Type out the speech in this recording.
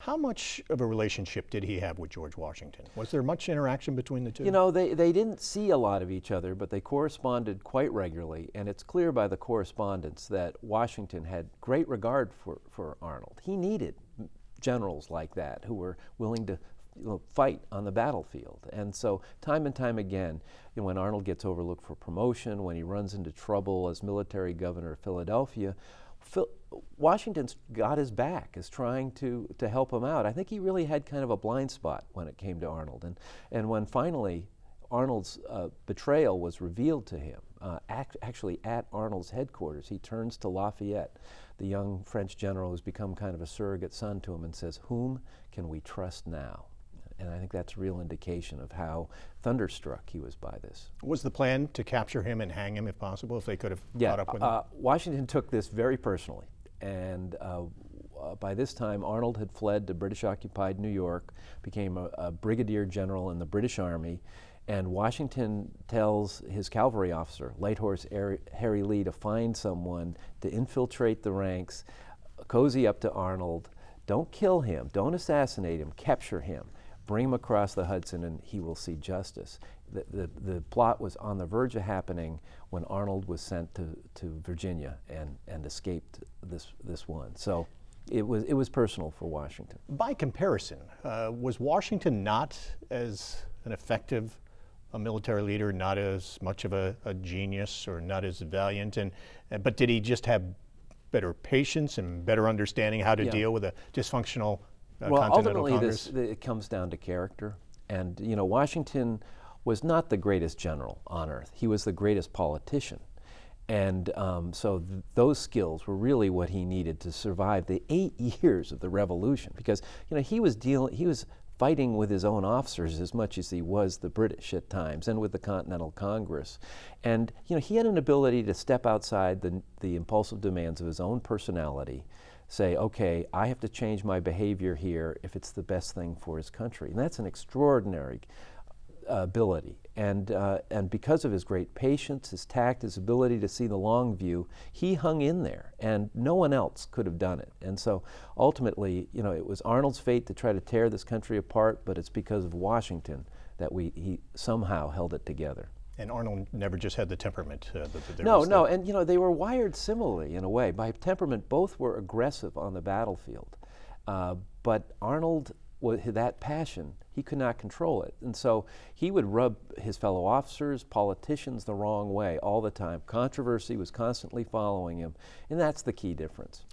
How much of a relationship did he have with George Washington? Was there much interaction between the two? You know, they didn't see a lot of each other, but they corresponded quite regularly, and it's clear by the correspondence that Washington had great regard for Arnold. He needed generals like that who were willing to fight on the battlefield. And so time and time again, when Arnold gets overlooked for promotion, when he runs into trouble as military governor of Philadelphia, Washington's got his back, is trying to help him out. I think he really had kind of a blind spot when it came to Arnold. And when finally Arnold's betrayal was revealed to him, actually at Arnold's headquarters, he turns to Lafayette, the young French general who's become kind of a surrogate son to him, and says, "Whom can we trust now?" And I think that's a real indication of how thunderstruck he was by this. Was the plan to capture him and hang him if possible, if they could have caught up with him? Washington took this very personally. And by this time, Arnold had fled to British-occupied New York, became a brigadier general in the British Army, and Washington tells his cavalry officer, Light Horse Harry Lee, to find someone to infiltrate the ranks, cozy up to Arnold, don't kill him, don't assassinate him, capture him. Bring him across the Hudson and he will see justice. The plot was on the verge of happening when Arnold was sent to Virginia and escaped this one. So it was personal for Washington. By comparison, was Washington not as an effective a military leader, not as much of a genius or not as valiant, but did he just have better patience and better understanding how to deal with a dysfunctional Continental Congress? Ultimately, it comes down to character. And, Washington was not the greatest general on earth. He was the greatest politician. And so those skills were really what he needed to survive the 8 years of the Revolution. Because, he was fighting with his own officers as much as he was the British at times, and with the Continental Congress. And, he had an ability to step outside the impulsive demands of his own personality, say, okay, I have to change my behavior here if it's the best thing for his country. And that's an extraordinary ability. And because of his great patience, his tact, his ability to see the long view, he hung in there, and no one else could have done it. And so ultimately, it was Arnold's fate to try to tear this country apart, but it's because of Washington that he somehow held it together. And Arnold never just had the temperament. No, and they were wired similarly in a way. By temperament, both were aggressive on the battlefield, but Arnold, with that passion, he could not control it, and so he would rub his fellow officers, politicians the wrong way all the time. Controversy was constantly following him, and that's the key difference.